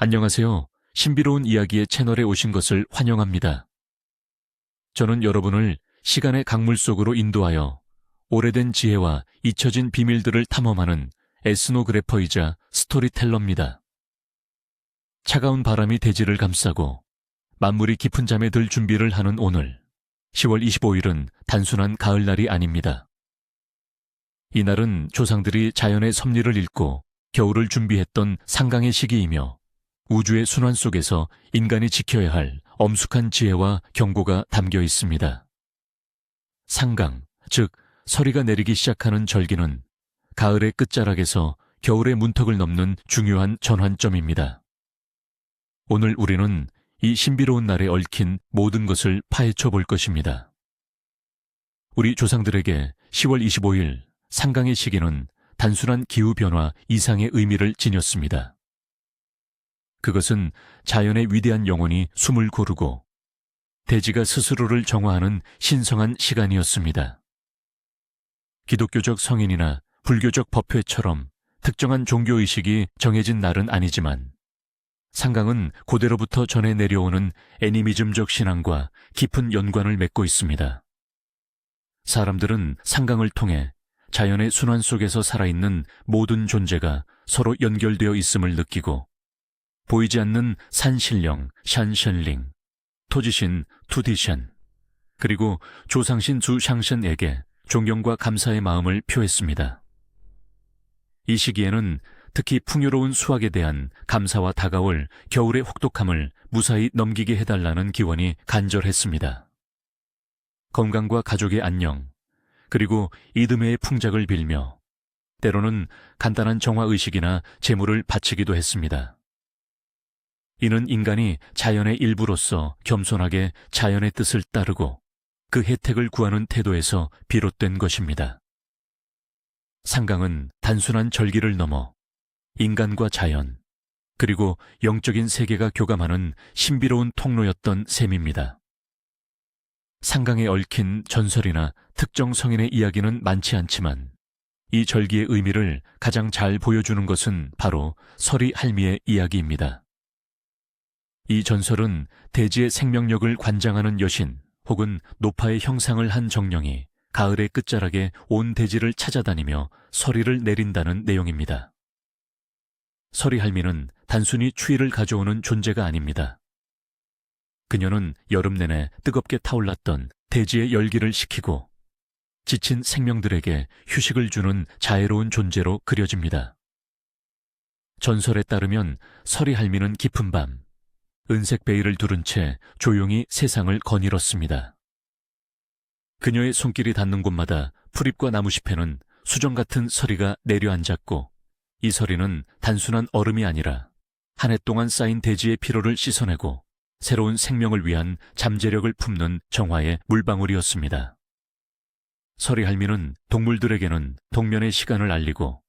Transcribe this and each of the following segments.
안녕하세요. 신비로운 이야기의 채널에 오신 것을 환영합니다. 저는 여러분을 시간의 강물 속으로 인도하여 오래된 지혜와 잊혀진 비밀들을 탐험하는 에스노그래퍼이자 스토리텔러입니다. 차가운 바람이 대지를 감싸고 만물이 깊은 잠에 들 준비를 하는 오늘 10월 25일은 단순한 가을날이 아닙니다. 이날은 조상들이 자연의 섭리를 읽고 겨울을 준비했던 상강의 시기이며 우주의 순환 속에서 인간이 지켜야 할 엄숙한 지혜와 경고가 담겨 있습니다. 상강, 즉 서리가 내리기 시작하는 절기는 가을의 끝자락에서 겨울의 문턱을 넘는 중요한 전환점입니다. 오늘 우리는 이 신비로운 날에 얽힌 모든 것을 파헤쳐 볼 것입니다. 우리 조상들에게 10월 25일 상강의 시기는 단순한 기후변화 이상의 의미를 지녔습니다. 그것은 자연의 위대한 영혼이 숨을 고르고 대지가 스스로를 정화하는 신성한 시간이었습니다. 기독교적 성인이나 불교적 법회처럼 특정한 종교의식이 정해진 날은 아니지만 상강은 고대로부터 전해 내려오는 애니미즘적 신앙과 깊은 연관을 맺고 있습니다. 사람들은 상강을 통해 자연의 순환 속에서 살아있는 모든 존재가 서로 연결되어 있음을 느끼고 보이지 않는 산신령, 샨션링, 토지신, 투디션, 그리고 조상신 주샹션에게 존경과 감사의 마음을 표했습니다. 이 시기에는 특히 풍요로운 수확에 대한 감사와 다가올 겨울의 혹독함을 무사히 넘기게 해달라는 기원이 간절했습니다. 건강과 가족의 안녕, 그리고 이듬해의 풍작을 빌며 때로는 간단한 정화의식이나 제물을 바치기도 했습니다. 이는 인간이 자연의 일부로서 겸손하게 자연의 뜻을 따르고 그 혜택을 구하는 태도에서 비롯된 것입니다. 상강은 단순한 절기를 넘어 인간과 자연, 그리고 영적인 세계가 교감하는 신비로운 통로였던 셈입니다. 상강에 얽힌 전설이나 특정 성인의 이야기는 많지 않지만 이 절기의 의미를 가장 잘 보여주는 것은 바로 서리 할미의 이야기입니다. 이 전설은 대지의 생명력을 관장하는 여신 혹은 노파의 형상을 한 정령이 가을의 끝자락에 온 대지를 찾아다니며 서리를 내린다는 내용입니다. 서리 할미는 단순히 추위를 가져오는 존재가 아닙니다. 그녀는 여름 내내 뜨겁게 타올랐던 대지의 열기를 식히고 지친 생명들에게 휴식을 주는 자애로운 존재로 그려집니다. 전설에 따르면 서리 할미는 깊은 밤 은색 베일을 두른 채 조용히 세상을 거닐었습니다. 그녀의 손길이 닿는 곳마다 풀잎과 나무잎에는 수정 같은 서리가 내려앉았고 이 서리는 단순한 얼음이 아니라 한 해 동안 쌓인 대지의 피로를 씻어내고 새로운 생명을 위한 잠재력을 품는 정화의 물방울이었습니다. 서리 할미는 동물들에게는 동면의 시간을 알리고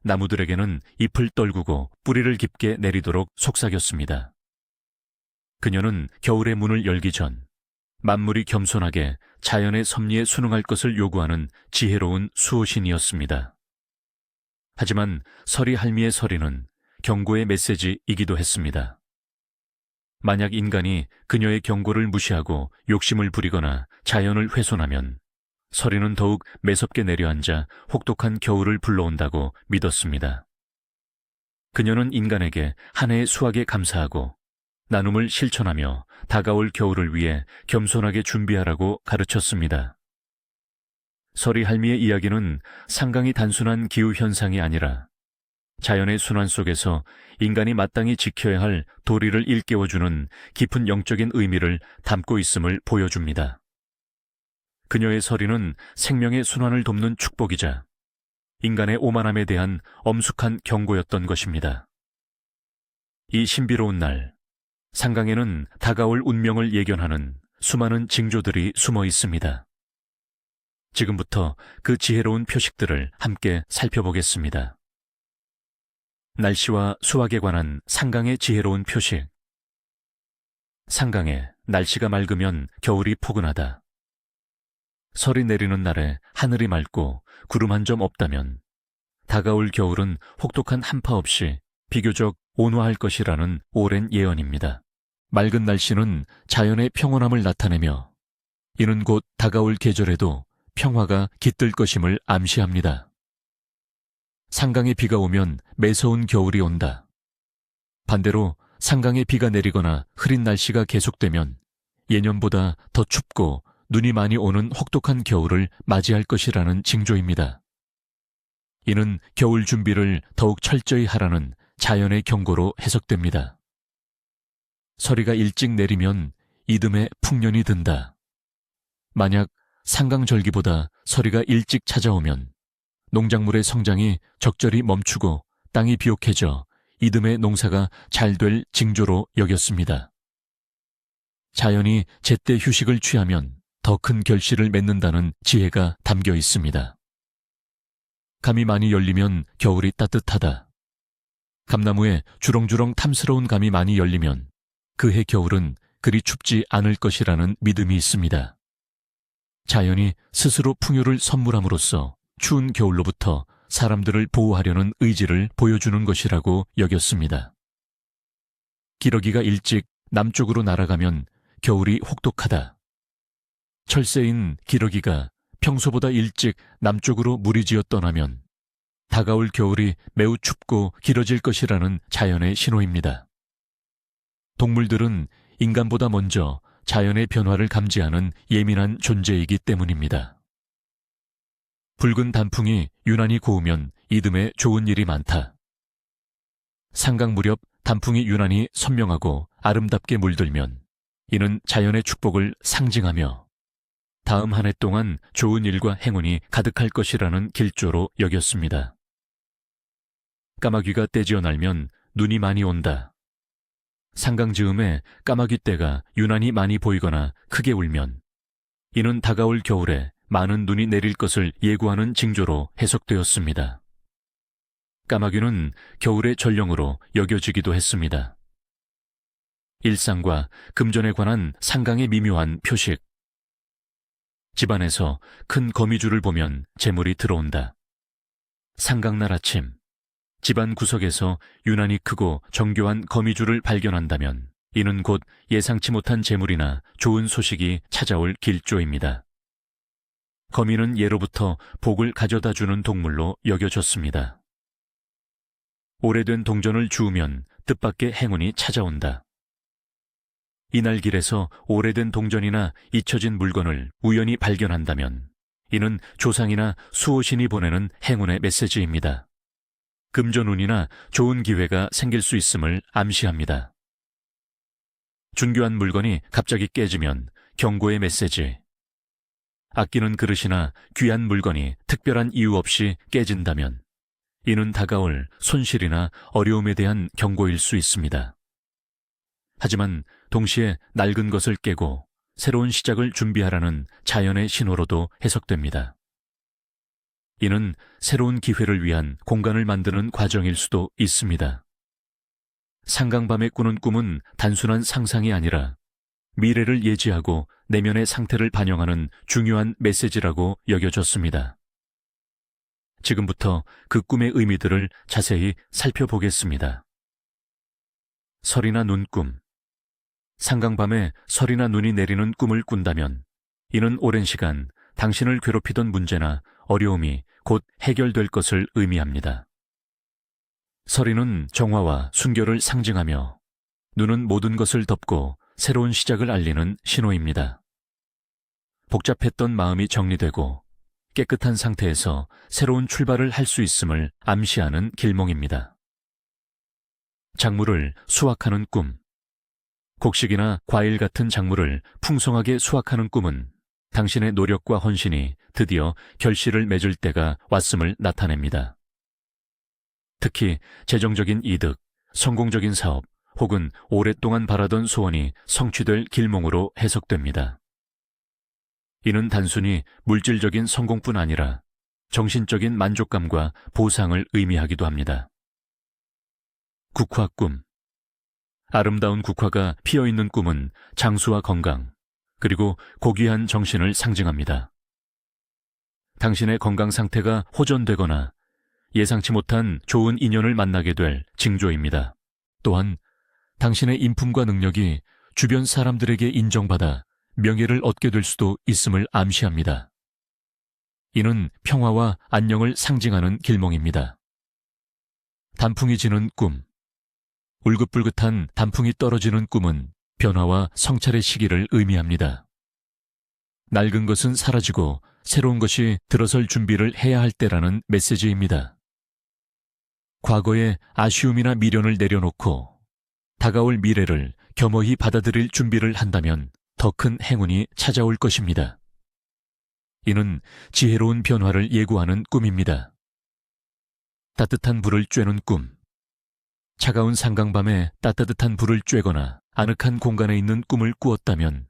나무들에게는 잎을 떨구고 뿌리를 깊게 내리도록 속삭였습니다. 그녀는 겨울의 문을 열기 전 만물이 겸손하게 자연의 섭리에 순응할 것을 요구하는 지혜로운 수호신이었습니다. 하지만 서리 할미의 서리는 경고의 메시지이기도 했습니다. 만약 인간이 그녀의 경고를 무시하고 욕심을 부리거나 자연을 훼손하면 서리는 더욱 매섭게 내려앉아 혹독한 겨울을 불러온다고 믿었습니다. 그녀는 인간에게 한 해의 수확에 감사하고 나눔을 실천하며 다가올 겨울을 위해 겸손하게 준비하라고 가르쳤습니다. 서리 할미의 이야기는 상강이 단순한 기후현상이 아니라 자연의 순환 속에서 인간이 마땅히 지켜야 할 도리를 일깨워주는 깊은 영적인 의미를 담고 있음을 보여줍니다. 그녀의 서리는 생명의 순환을 돕는 축복이자 인간의 오만함에 대한 엄숙한 경고였던 것입니다. 이 신비로운 날, 상강에는 다가올 운명을 예견하는 수많은 징조들이 숨어 있습니다. 지금부터 그 지혜로운 표식들을 함께 살펴보겠습니다. 날씨와 수확에 관한 상강의 지혜로운 표식. 상강에 날씨가 맑으면 겨울이 포근하다. 설이 내리는 날에 하늘이 맑고 구름 한 점 없다면 다가올 겨울은 혹독한 한파 없이 비교적 온화할 것이라는 오랜 예언입니다. 맑은 날씨는 자연의 평온함을 나타내며 이는 곧 다가올 계절에도 평화가 깃들 것임을 암시합니다. 상강에 비가 오면 매서운 겨울이 온다. 반대로 상강에 비가 내리거나 흐린 날씨가 계속되면 예년보다 더 춥고 눈이 많이 오는 혹독한 겨울을 맞이할 것이라는 징조입니다. 이는 겨울 준비를 더욱 철저히 하라는 자연의 경고로 해석됩니다. 서리가 일찍 내리면 이듬해 풍년이 든다. 만약 상강절기보다 서리가 일찍 찾아오면 농작물의 성장이 적절히 멈추고 땅이 비옥해져 이듬해 농사가 잘 될 징조로 여겼습니다. 자연이 제때 휴식을 취하면 더 큰 결실을 맺는다는 지혜가 담겨 있습니다. 감이 많이 열리면 겨울이 따뜻하다. 감나무에 주렁주렁 탐스러운 감이 많이 열리면 그해 겨울은 그리 춥지 않을 것이라는 믿음이 있습니다. 자연이 스스로 풍요를 선물함으로써 추운 겨울로부터 사람들을 보호하려는 의지를 보여주는 것이라고 여겼습니다. 기러기가 일찍 남쪽으로 날아가면 겨울이 혹독하다. 철새인 기러기가 평소보다 일찍 남쪽으로 무리지어 떠나면 다가올 겨울이 매우 춥고 길어질 것이라는 자연의 신호입니다. 동물들은 인간보다 먼저 자연의 변화를 감지하는 예민한 존재이기 때문입니다. 붉은 단풍이 유난히 고우면 이듬해 좋은 일이 많다. 상강 무렵 단풍이 유난히 선명하고 아름답게 물들면 이는 자연의 축복을 상징하며 다음 한 해 동안 좋은 일과 행운이 가득할 것이라는 길조로 여겼습니다. 까마귀가 떼지어 날면 눈이 많이 온다. 상강 즈음에 까마귀 떼가 유난히 많이 보이거나 크게 울면 이는 다가올 겨울에 많은 눈이 내릴 것을 예고하는 징조로 해석되었습니다. 까마귀는 겨울의 전령으로 여겨지기도 했습니다. 일상과 금전에 관한 상강의 미묘한 표식. 집안에서 큰 거미줄을 보면 재물이 들어온다. 상강날 아침, 집안 구석에서 유난히 크고 정교한 거미줄을 발견한다면 이는 곧 예상치 못한 재물이나 좋은 소식이 찾아올 길조입니다. 거미는 예로부터 복을 가져다주는 동물로 여겨졌습니다. 오래된 동전을 주우면 뜻밖의 행운이 찾아온다. 이날 길에서 오래된 동전이나 잊혀진 물건을 우연히 발견한다면 이는 조상이나 수호신이 보내는 행운의 메시지입니다. 금전운이나 좋은 기회가 생길 수 있음을 암시합니다. 준교한 물건이 갑자기 깨지면 경고의 메시지. 아끼는 그릇이나 귀한 물건이 특별한 이유 없이 깨진다면 이는 다가올 손실이나 어려움에 대한 경고일 수 있습니다. 하지만 동시에 낡은 것을 깨고 새로운 시작을 준비하라는 자연의 신호로도 해석됩니다. 이는 새로운 기회를 위한 공간을 만드는 과정일 수도 있습니다. 상강밤에 꾸는 꿈은 단순한 상상이 아니라 미래를 예지하고 내면의 상태를 반영하는 중요한 메시지라고 여겨졌습니다. 지금부터 그 꿈의 의미들을 자세히 살펴보겠습니다. 설이나 눈꿈. 상강밤에 설이나 눈이 내리는 꿈을 꾼다면 이는 오랜 시간 당신을 괴롭히던 문제나 어려움이 곧 해결될 것을 의미합니다. 설이는 정화와 순결을 상징하며 눈은 모든 것을 덮고 새로운 시작을 알리는 신호입니다. 복잡했던 마음이 정리되고 깨끗한 상태에서 새로운 출발을 할 수 있음을 암시하는 길몽입니다. 작물을 수확하는 꿈. 곡식이나 과일 같은 작물을 풍성하게 수확하는 꿈은 당신의 노력과 헌신이 드디어 결실을 맺을 때가 왔음을 나타냅니다. 특히 재정적인 이득, 성공적인 사업 혹은 오랫동안 바라던 소원이 성취될 길몽으로 해석됩니다. 이는 단순히 물질적인 성공뿐 아니라 정신적인 만족감과 보상을 의미하기도 합니다. 국화 꿈. 아름다운 국화가 피어있는 꿈은 장수와 건강, 그리고 고귀한 정신을 상징합니다. 당신의 건강 상태가 호전되거나 예상치 못한 좋은 인연을 만나게 될 징조입니다. 또한 당신의 인품과 능력이 주변 사람들에게 인정받아 명예를 얻게 될 수도 있음을 암시합니다. 이는 평화와 안녕을 상징하는 길몽입니다. 단풍이 지는 꿈. 울긋불긋한 단풍이 떨어지는 꿈은 변화와 성찰의 시기를 의미합니다. 낡은 것은 사라지고 새로운 것이 들어설 준비를 해야 할 때라는 메시지입니다. 과거의 아쉬움이나 미련을 내려놓고 다가올 미래를 겸허히 받아들일 준비를 한다면 더 큰 행운이 찾아올 것입니다. 이는 지혜로운 변화를 예고하는 꿈입니다. 따뜻한 불을 쬐는 꿈. 차가운 상강밤에 따뜻한 불을 쬐거나 아늑한 공간에 있는 꿈을 꾸었다면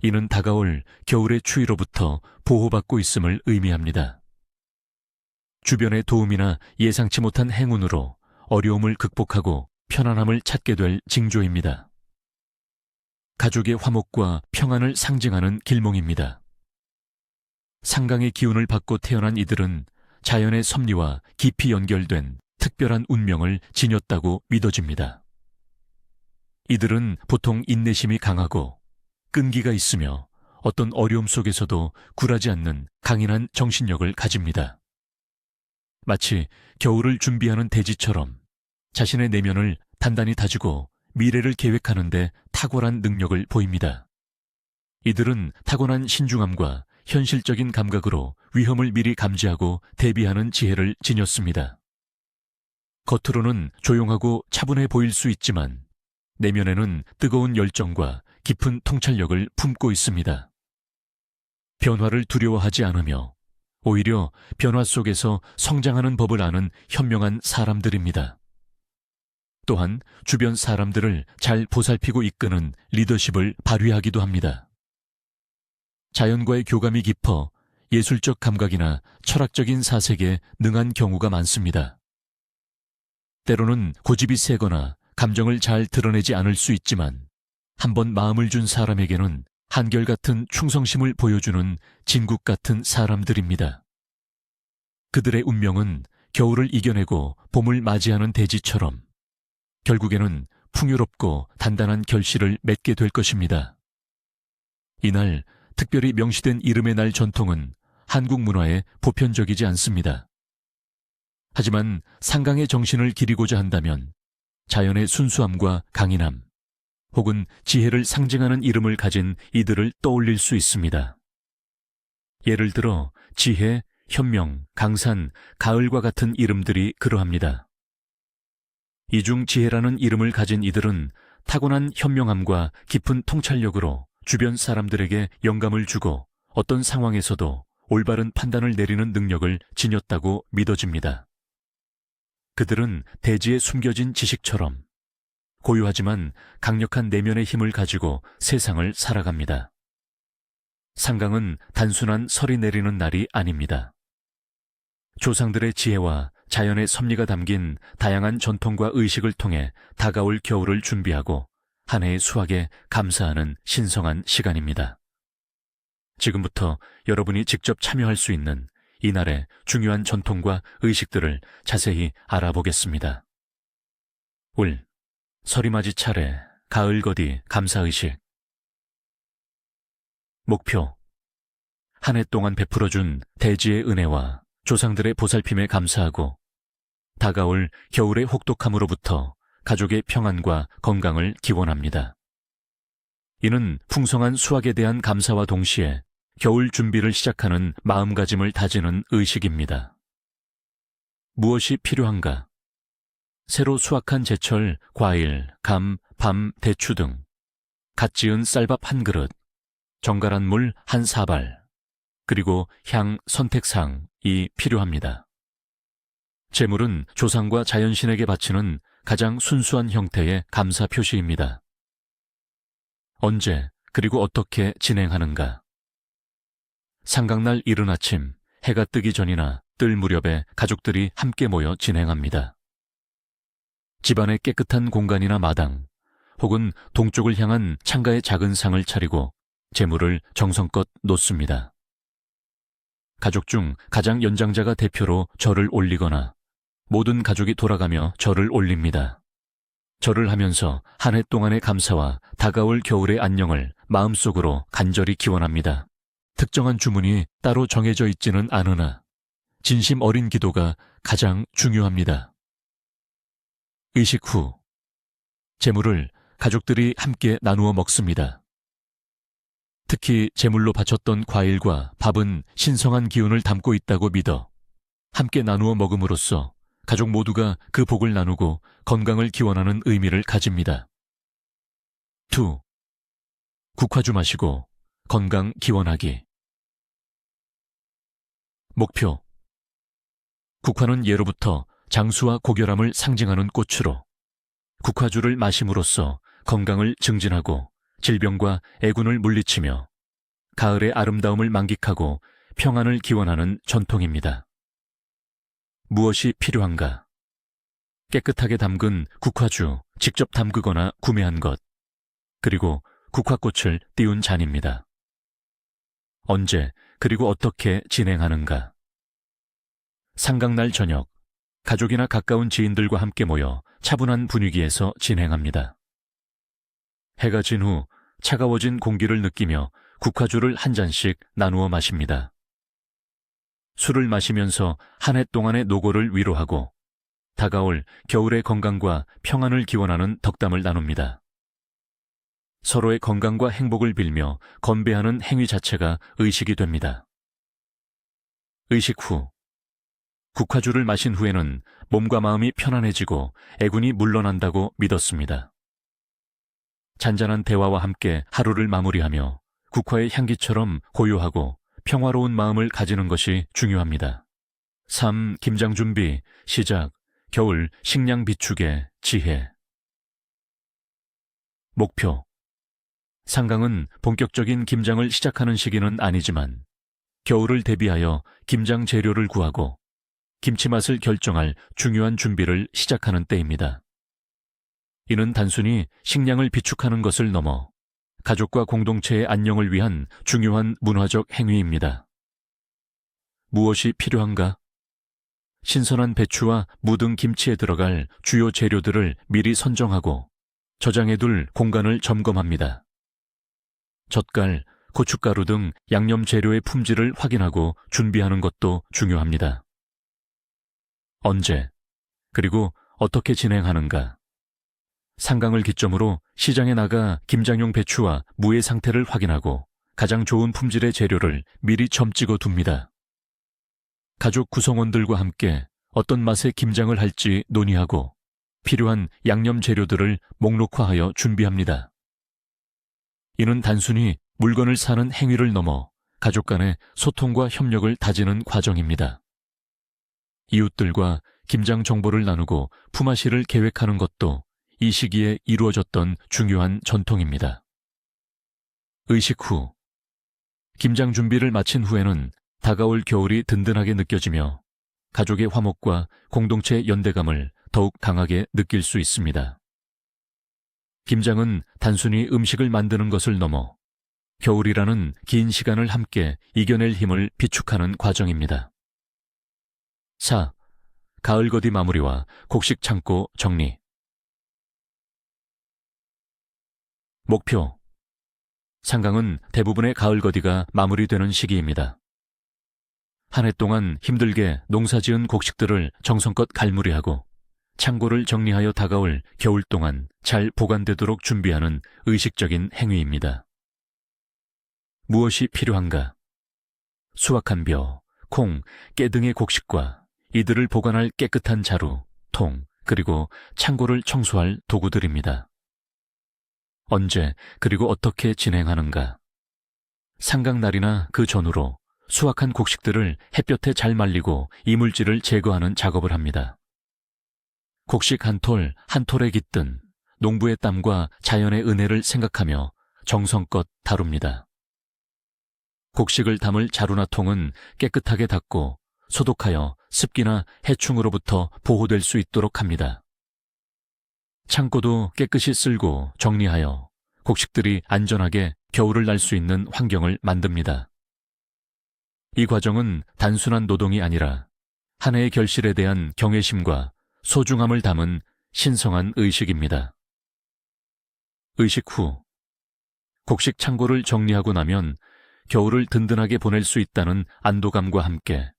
이는 다가올 겨울의 추위로부터 보호받고 있음을 의미합니다. 주변의 도움이나 예상치 못한 행운으로 어려움을 극복하고 편안함을 찾게 될 징조입니다. 가족의 화목과 평안을 상징하는 길몽입니다. 상강의 기운을 받고 태어난 이들은 자연의 섭리와 깊이 연결된 특별한 운명을 지녔다고 믿어집니다. 이들은 보통 인내심이 강하고 끈기가 있으며 어떤 어려움 속에서도 굴하지 않는 강인한 정신력을 가집니다. 마치 겨울을 준비하는 대지처럼 자신의 내면을 단단히 다지고 미래를 계획하는 데 탁월한 능력을 보입니다. 이들은 타고난 신중함과 현실적인 감각으로 위험을 미리 감지하고 대비하는 지혜를 지녔습니다. 겉으로는 조용하고 차분해 보일 수 있지만 내면에는 뜨거운 열정과 깊은 통찰력을 품고 있습니다. 변화를 두려워하지 않으며 오히려 변화 속에서 성장하는 법을 아는 현명한 사람들입니다. 또한 주변 사람들을 잘 보살피고 이끄는 리더십을 발휘하기도 합니다. 자연과의 교감이 깊어 예술적 감각이나 철학적인 사색에 능한 경우가 많습니다. 때로는 고집이 세거나 감정을 잘 드러내지 않을 수 있지만 한번 마음을 준 사람에게는 한결같은 충성심을 보여주는 진국 같은 사람들입니다. 그들의 운명은 겨울을 이겨내고 봄을 맞이하는 대지처럼 결국에는 풍요롭고 단단한 결실을 맺게 될 것입니다. 이날 특별히 명시된 이름의 날 전통은 한국 문화에 보편적이지 않습니다. 하지만 상강의 정신을 기리고자 한다면 자연의 순수함과 강인함, 혹은 지혜를 상징하는 이름을 가진 이들을 떠올릴 수 있습니다. 예를 들어 지혜, 현명, 강산, 가을과 같은 이름들이 그러합니다. 이중 지혜라는 이름을 가진 이들은 타고난 현명함과 깊은 통찰력으로 주변 사람들에게 영감을 주고 어떤 상황에서도 올바른 판단을 내리는 능력을 지녔다고 믿어집니다. 그들은 대지에 숨겨진 지식처럼 고유하지만 강력한 내면의 힘을 가지고 세상을 살아갑니다. 상강은 단순한 설이 내리는 날이 아닙니다. 조상들의 지혜와 자연의 섭리가 담긴 다양한 전통과 의식을 통해 다가올 겨울을 준비하고 한 해의 수확에 감사하는 신성한 시간입니다. 지금부터 여러분이 직접 참여할 수 있는 이날의 중요한 전통과 의식들을 자세히 알아보겠습니다. 울, 서리맞이 차례, 가을 거디, 감사의식. 목표, 한 해 동안 베풀어준 대지의 은혜와 조상들의 보살핌에 감사하고 다가올 겨울의 혹독함으로부터 가족의 평안과 건강을 기원합니다. 이는 풍성한 수확에 대한 감사와 동시에 겨울 준비를 시작하는 마음가짐을 다지는 의식입니다. 무엇이 필요한가? 새로 수확한 제철, 과일, 감, 밤, 대추 등 갓 지은 쌀밥 한 그릇, 정갈한 물 한 사발, 그리고 향, 선택상이 필요합니다. 제물은 조상과 자연신에게 바치는 가장 순수한 형태의 감사 표시입니다. 언제 그리고 어떻게 진행하는가? 상강날 이른 아침 해가 뜨기 전이나 뜰 무렵에 가족들이 함께 모여 진행합니다. 집안의 깨끗한 공간이나 마당 혹은 동쪽을 향한 창가에 작은 상을 차리고 제물을 정성껏 놓습니다. 가족 중 가장 연장자가 대표로 절을 올리거나 모든 가족이 돌아가며 절을 올립니다. 절을 하면서 한 해 동안의 감사와 다가올 겨울의 안녕을 마음속으로 간절히 기원합니다. 특정한 주문이 따로 정해져 있지는 않으나 진심 어린 기도가 가장 중요합니다. 의식 후 제물을 가족들이 함께 나누어 먹습니다. 특히 제물로 바쳤던 과일과 밥은 신성한 기운을 담고 있다고 믿어 함께 나누어 먹음으로써 가족 모두가 그 복을 나누고 건강을 기원하는 의미를 가집니다. 2. 국화주 마시고 건강 기원하기. 목표. 국화는 예로부터 장수와 고결함을 상징하는 꽃으로 국화주를 마심으로써 건강을 증진하고 질병과 애군을 물리치며 가을의 아름다움을 만끽하고 평안을 기원하는 전통입니다. 무엇이 필요한가? 깨끗하게 담근 국화주, 직접 담그거나 구매한 것, 그리고 국화꽃을 띄운 잔입니다. 언제, 그리고 어떻게 진행하는가? 상강날 저녁, 가족이나 가까운 지인들과 함께 모여 차분한 분위기에서 진행합니다. 해가 진 후 차가워진 공기를 느끼며 국화주를 한 잔씩 나누어 마십니다. 술을 마시면서 한 해 동안의 노고를 위로하고 다가올 겨울의 건강과 평안을 기원하는 덕담을 나눕니다. 서로의 건강과 행복을 빌며 건배하는 행위 자체가 의식이 됩니다. 의식 후 국화주를 마신 후에는 몸과 마음이 편안해지고 애군이 물러난다고 믿었습니다. 잔잔한 대화와 함께 하루를 마무리하며 국화의 향기처럼 고요하고 평화로운 마음을 가지는 것이 중요합니다. 3. 김장 준비, 시작, 겨울 식량 비축의 지혜. 목표. 상강은 본격적인 김장을 시작하는 시기는 아니지만 겨울을 대비하여 김장 재료를 구하고 김치 맛을 결정할 중요한 준비를 시작하는 때입니다. 이는 단순히 식량을 비축하는 것을 넘어 가족과 공동체의 안녕을 위한 중요한 문화적 행위입니다. 무엇이 필요한가? 신선한 배추와 무등 김치에 들어갈 주요 재료들을 미리 선정하고 저장해둘 공간을 점검합니다. 젓갈, 고춧가루 등 양념 재료의 품질을 확인하고 준비하는 것도 중요합니다. 언제, 그리고 어떻게 진행하는가? 상강을 기점으로 시장에 나가 김장용 배추와 무의 상태를 확인하고 가장 좋은 품질의 재료를 미리 점찍어 둡니다. 가족 구성원들과 함께 어떤 맛의 김장을 할지 논의하고 필요한 양념 재료들을 목록화하여 준비합니다. 이는 단순히 물건을 사는 행위를 넘어 가족 간의 소통과 협력을 다지는 과정입니다. 이웃들과 김장 정보를 나누고 품앗이를 계획하는 것도 이 시기에 이루어졌던 중요한 전통입니다. 의식 후 김장 준비를 마친 후에는 다가올 겨울이 든든하게 느껴지며 가족의 화목과 공동체의 연대감을 더욱 강하게 느낄 수 있습니다. 김장은 단순히 음식을 만드는 것을 넘어 겨울이라는 긴 시간을 함께 이겨낼 힘을 비축하는 과정입니다. 4. 가을 거디 마무리와 곡식 창고 정리. 목표. 상강은 대부분의 가을 거디가 마무리되는 시기입니다. 한 해 동안 힘들게 농사지은 곡식들을 정성껏 갈무리하고 창고를 정리하여 다가올 겨울 동안 잘 보관되도록 준비하는 의식적인 행위입니다. 무엇이 필요한가? 수확한 벼, 콩, 깨 등의 곡식과 이들을 보관할 깨끗한 자루, 통, 그리고 창고를 청소할 도구들입니다. 언제, 그리고 어떻게 진행하는가? 상강날이나 그 전후로 수확한 곡식들을 햇볕에 잘 말리고 이물질을 제거하는 작업을 합니다. 곡식 한 톨, 한 톨에 깃든 농부의 땀과 자연의 은혜를 생각하며 정성껏 다룹니다. 곡식을 담을 자루나 통은 깨끗하게 닦고 소독하여 습기나 해충으로부터 보호될 수 있도록 합니다. 창고도 깨끗이 쓸고 정리하여 곡식들이 안전하게 겨울을 날 수 있는 환경을 만듭니다. 이 과정은 단순한 노동이 아니라 한 해의 결실에 대한 경외심과 소중함을 담은 신성한 의식입니다. 의식 후 곡식 창고를 정리하고 나면 겨울을 든든하게 보낼 수 있다는 안도감과 함께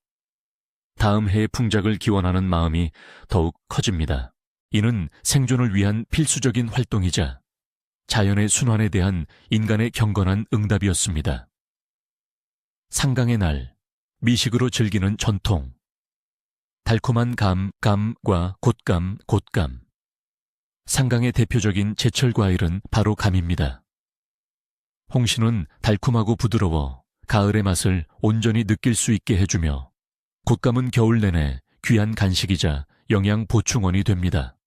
다음 해의 풍작을 기원하는 마음이 더욱 커집니다. 이는 생존을 위한 필수적인 활동이자 자연의 순환에 대한 인간의 경건한 응답이었습니다. 상강의 날, 미식으로 즐기는 전통. 달콤한 감과 곶감. 상강의 대표적인 제철 과일은 바로 감입니다. 홍시는 달콤하고 부드러워 가을의 맛을 온전히 느낄 수 있게 해주며 곶감은 겨울 내내 귀한 간식이자 영양 보충원이 됩니다.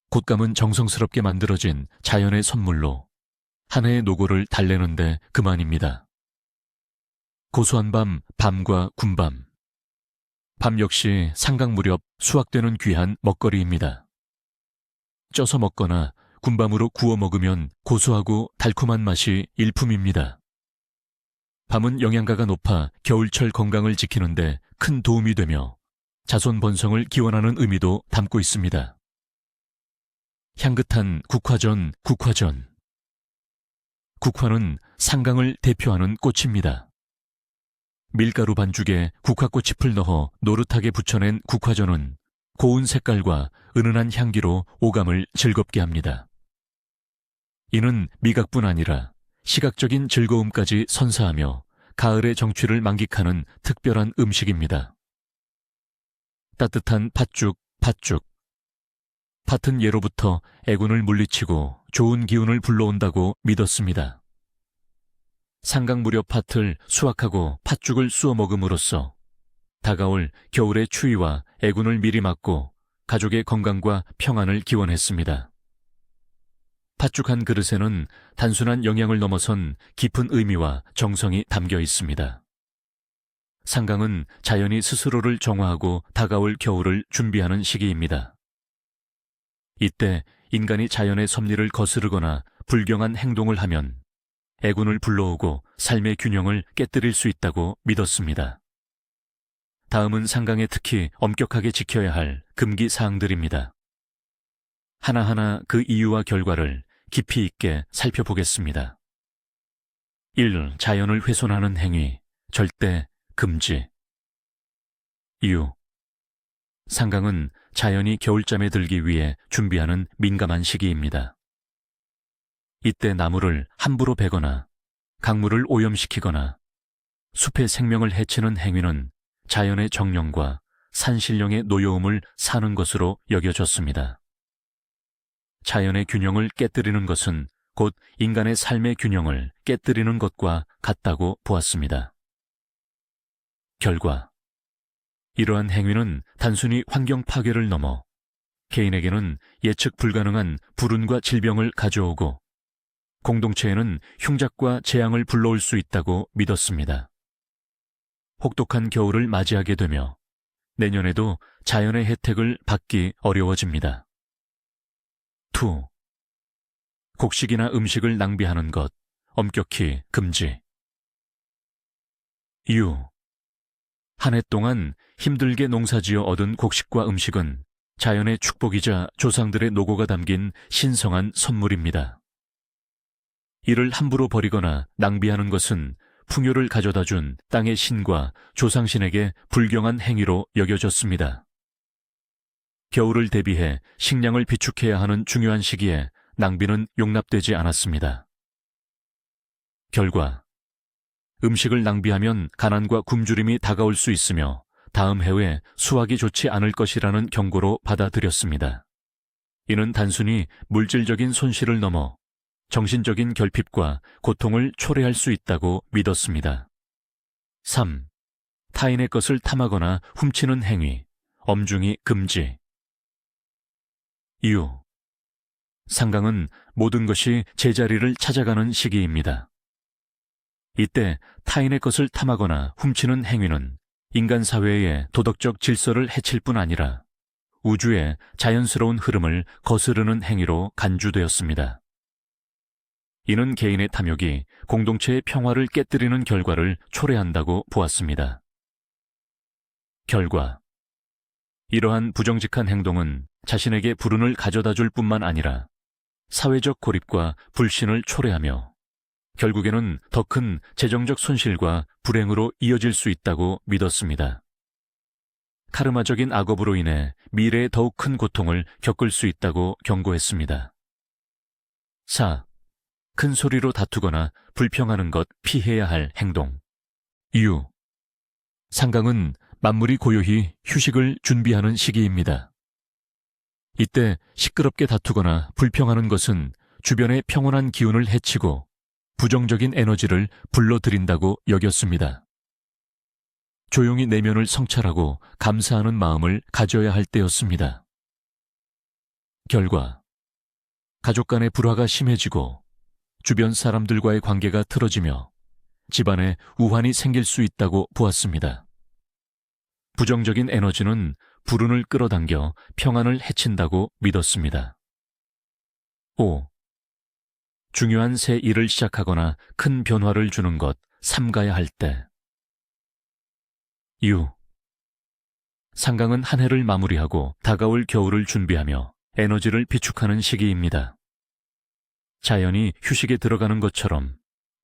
곶감은 정성스럽게 만들어진 자연의 선물로 한 해의 노고를 달래는데 그만입니다. 고소한 밤과 군밤. 밤 역시 상강 무렵 수확되는 귀한 먹거리입니다. 쪄서 먹거나 군밤으로 구워 먹으면 고소하고 달콤한 맛이 일품입니다. 밤은 영양가가 높아 겨울철 건강을 지키는데 큰 도움이 되며 자손 번성을 기원하는 의미도 담고 있습니다. 향긋한 국화전. 국화는 상강을 대표하는 꽃입니다. 밀가루 반죽에 국화꽃잎을 넣어 노릇하게 부쳐낸 국화전은 고운 색깔과 은은한 향기로 오감을 즐겁게 합니다. 이는 미각뿐 아니라 시각적인 즐거움까지 선사하며 가을의 정취를 만끽하는 특별한 음식입니다. 따뜻한 팥죽. 팥은 예로부터 애군을 물리치고 좋은 기운을 불러온다고 믿었습니다. 상강 무렵 팥을 수확하고 팥죽을 쑤어 먹음으로써 다가올 겨울의 추위와 애군을 미리 막고 가족의 건강과 평안을 기원했습니다. 팥죽 한 그릇에는 단순한 영양을 넘어선 깊은 의미와 정성이 담겨 있습니다. 상강은 자연이 스스로를 정화하고 다가올 겨울을 준비하는 시기입니다. 이때 인간이 자연의 섭리를 거스르거나 불경한 행동을 하면 애군을 불러오고 삶의 균형을 깨뜨릴 수 있다고 믿었습니다. 다음은 상강에 특히 엄격하게 지켜야 할 금기 사항들입니다. 하나하나 그 이유와 결과를 깊이 있게 살펴보겠습니다. 1. 자연을 훼손하는 행위, 절대 금지. 이유. 상강은 자연이 겨울잠에 들기 위해 준비하는 민감한 시기입니다. 이때 나무를 함부로 베거나 강물을 오염시키거나 숲의 생명을 해치는 행위는 자연의 정령과 산신령의 노여움을 사는 것으로 여겨졌습니다. 자연의 균형을 깨뜨리는 것은 곧 인간의 삶의 균형을 깨뜨리는 것과 같다고 보았습니다. 결과. 이러한 행위는 단순히 환경 파괴를 넘어 개인에게는 예측 불가능한 불운과 질병을 가져오고 공동체에는 흉작과 재앙을 불러올 수 있다고 믿었습니다. 혹독한 겨울을 맞이하게 되며 내년에도 자연의 혜택을 받기 어려워집니다. 2. 곡식이나 음식을 낭비하는 것, 엄격히 금지. 이유. 한 해 동안 힘들게 농사지어 얻은 곡식과 음식은 자연의 축복이자 조상들의 노고가 담긴 신성한 선물입니다. 이를 함부로 버리거나 낭비하는 것은 풍요를 가져다 준 땅의 신과 조상신에게 불경한 행위로 여겨졌습니다. 겨울을 대비해 식량을 비축해야 하는 중요한 시기에 낭비는 용납되지 않았습니다. 결과. 음식을 낭비하면 가난과 굶주림이 다가올 수 있으며 다음 해에 수확이 좋지 않을 것이라는 경고로 받아들였습니다. 이는 단순히 물질적인 손실을 넘어 정신적인 결핍과 고통을 초래할 수 있다고 믿었습니다. 3. 타인의 것을 탐하거나 훔치는 행위, 엄중히 금지. 이유. 상강은 모든 것이 제자리를 찾아가는 시기입니다. 이때 타인의 것을 탐하거나 훔치는 행위는 인간 사회의 도덕적 질서를 해칠 뿐 아니라 우주의 자연스러운 흐름을 거스르는 행위로 간주되었습니다. 이는 개인의 탐욕이 공동체의 평화를 깨뜨리는 결과를 초래한다고 보았습니다. 결과. 이러한 부정직한 행동은 자신에게 불운을 가져다 줄 뿐만 아니라 사회적 고립과 불신을 초래하며 결국에는 더 큰 재정적 손실과 불행으로 이어질 수 있다고 믿었습니다. 카르마적인 악업으로 인해 미래에 더욱 큰 고통을 겪을 수 있다고 경고했습니다. 4. 큰 소리로 다투거나 불평하는 것 피해야 할 행동. 이유. 상강은 만물이 고요히 휴식을 준비하는 시기입니다. 이때 시끄럽게 다투거나 불평하는 것은 주변의 평온한 기운을 해치고 부정적인 에너지를 불러들인다고 여겼습니다. 조용히 내면을 성찰하고 감사하는 마음을 가져야 할 때였습니다. 결과, 가족 간의 불화가 심해지고 주변 사람들과의 관계가 틀어지며 집안에 우환이 생길 수 있다고 보았습니다. 부정적인 에너지는 불운을 끌어당겨 평안을 해친다고 믿었습니다. 5. 중요한 새 일을 시작하거나 큰 변화를 주는 것 삼가야 할 때. 6. 상강은 한 해를 마무리하고 다가올 겨울을 준비하며 에너지를 비축하는 시기입니다. 자연이 휴식에 들어가는 것처럼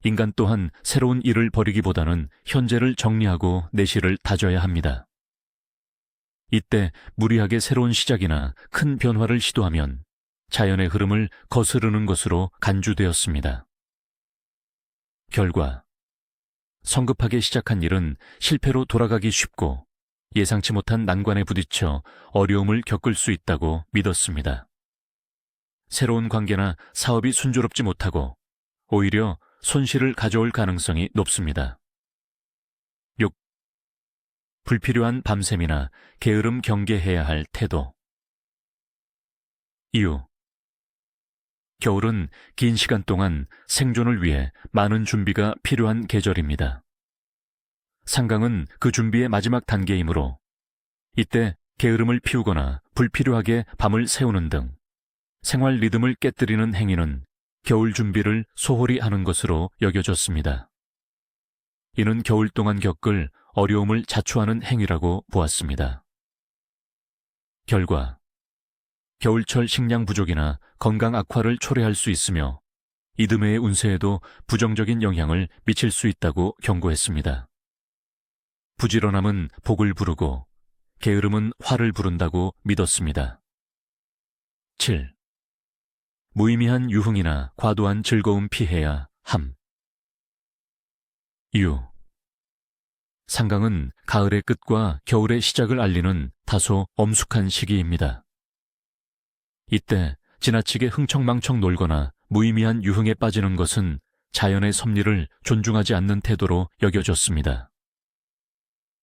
인간 또한 새로운 일을 벌이기보다는 현재를 정리하고 내실을 다져야 합니다. 이때 무리하게 새로운 시작이나 큰 변화를 시도하면 자연의 흐름을 거스르는 것으로 간주되었습니다. 결과, 성급하게 시작한 일은 실패로 돌아가기 쉽고 예상치 못한 난관에 부딪혀 어려움을 겪을 수 있다고 믿었습니다. 새로운 관계나 사업이 순조롭지 못하고 오히려 손실을 가져올 가능성이 높습니다. 6. 불필요한 밤샘이나 게으름 경계해야 할 태도. 이유. 겨울은 긴 시간 동안 생존을 위해 많은 준비가 필요한 계절입니다. 상강은 그 준비의 마지막 단계이므로 이때 게으름을 피우거나 불필요하게 밤을 새우는 등 생활 리듬을 깨뜨리는 행위는 겨울 준비를 소홀히 하는 것으로 여겨졌습니다. 이는 겨울 동안 겪을 어려움을 자초하는 행위라고 보았습니다. 결과, 겨울철 식량 부족이나 건강 악화를 초래할 수 있으며 이듬해의 운세에도 부정적인 영향을 미칠 수 있다고 경고했습니다. 부지런함은 복을 부르고 게으름은 화를 부른다고 믿었습니다. 7. 무의미한 유흥이나 과도한 즐거움 피해야 함. 이유. 상강은 가을의 끝과 겨울의 시작을 알리는 다소 엄숙한 시기입니다. 이때 지나치게 흥청망청 놀거나 무의미한 유흥에 빠지는 것은 자연의 섭리를 존중하지 않는 태도로 여겨졌습니다.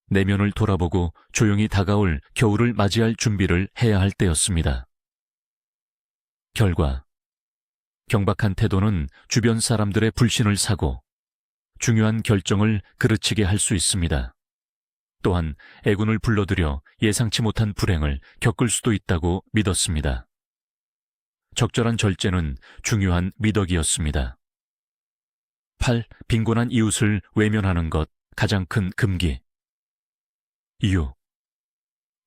내면을 돌아보고 조용히 다가올 겨울을 맞이할 준비를 해야 할 때였습니다. 결과, 경박한 태도는 주변 사람들의 불신을 사고 중요한 결정을 그르치게 할 수 있습니다. 또한 애군을 불러들여 예상치 못한 불행을 겪을 수도 있다고 믿었습니다. 적절한 절제는 중요한 미덕이었습니다. 8. 빈곤한 이웃을 외면하는 것 가장 큰 금기. 이유.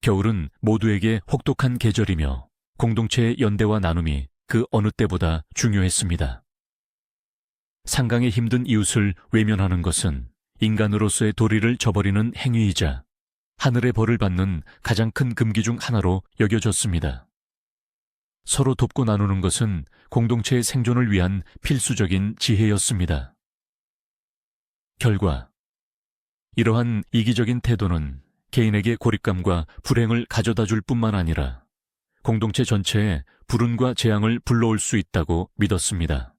겨울은 모두에게 혹독한 계절이며 공동체의 연대와 나눔이 그 어느 때보다 중요했습니다. 상강의 힘든 이웃을 외면하는 것은 인간으로서의 도리를 저버리는 행위이자 하늘의 벌을 받는 가장 큰 금기 중 하나로 여겨졌습니다. 서로 돕고 나누는 것은 공동체의 생존을 위한 필수적인 지혜였습니다. 결과, 이러한 이기적인 태도는 개인에게 고립감과 불행을 가져다 줄 뿐만 아니라 공동체 전체에 불운과 재앙을 불러올 수 있다고 믿었습니다.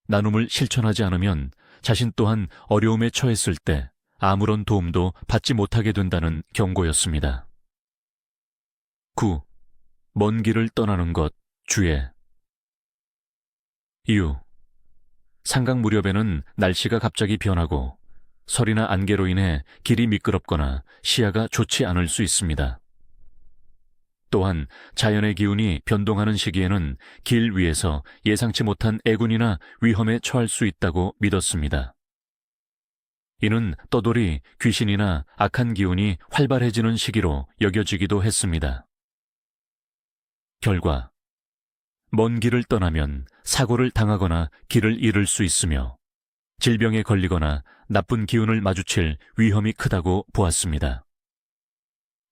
나눔을 실천하지 않으면 자신 또한 어려움에 처했을 때 아무런 도움도 받지 못하게 된다는 경고였습니다. 9. 먼 길을 떠나는 것 주의. 이유. 상강 무렵에는 날씨가 갑자기 변하고 설이나 안개로 인해 길이 미끄럽거나 시야가 좋지 않을 수 있습니다. 또한 자연의 기운이 변동하는 시기에는 길 위에서 예상치 못한 애군이나 위험에 처할 수 있다고 믿었습니다. 이는 떠돌이 귀신이나 악한 기운이 활발해지는 시기로 여겨지기도 했습니다. 결과 먼 길을 떠나면 사고를 당하거나 길을 잃을 수 있으며 질병에 걸리거나 나쁜 기운을 마주칠 위험이 크다고 보았습니다.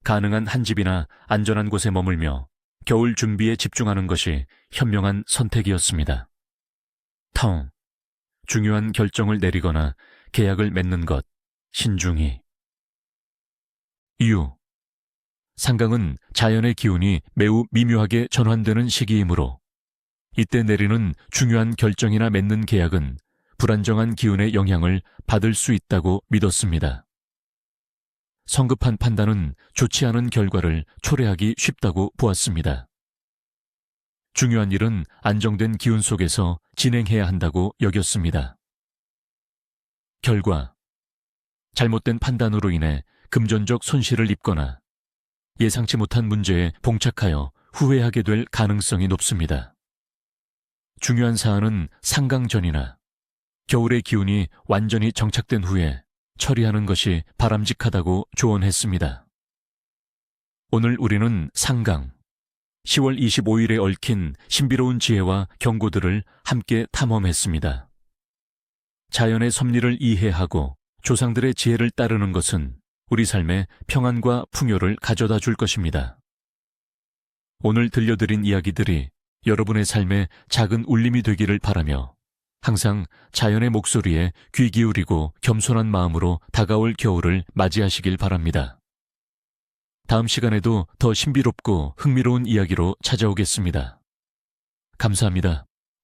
가능한 한 집이나 안전한 곳에 머물며 겨울 준비에 집중하는 것이 현명한 선택이었습니다. 텅, 중요한 결정을 내리거나 계약을 맺는 것, 신중히. 유, 상강은 자연의 기운이 매우 미묘하게 전환되는 시기이므로 이때 내리는 중요한 결정이나 맺는 계약은 불안정한 기운의 영향을 받을 수 있다고 믿었습니다. 성급한 판단은 좋지 않은 결과를 초래하기 쉽다고 보았습니다. 중요한 일은 안정된 기운 속에서 진행해야 한다고 여겼습니다. 결과, 잘못된 판단으로 인해 금전적 손실을 입거나 예상치 못한 문제에 봉착하여 후회하게 될 가능성이 높습니다. 중요한 사안은 상강 전이나 겨울의 기운이 완전히 정착된 후에 처리하는 것이 바람직하다고 조언했습니다. 오늘 우리는 상강, 10월 25일에 얽힌 신비로운 지혜와 경고들을 함께 탐험했습니다. 자연의 섭리를 이해하고 조상들의 지혜를 따르는 것은 우리 삶에 평안과 풍요를 가져다 줄 것입니다. 오늘 들려드린 이야기들이 여러분의 삶에 작은 울림이 되기를 바라며 항상 자연의 목소리에 귀 기울이고 겸손한 마음으로 다가올 겨울을 맞이하시길 바랍니다. 다음 시간에도 더 신비롭고 흥미로운 이야기로 찾아오겠습니다. 감사합니다.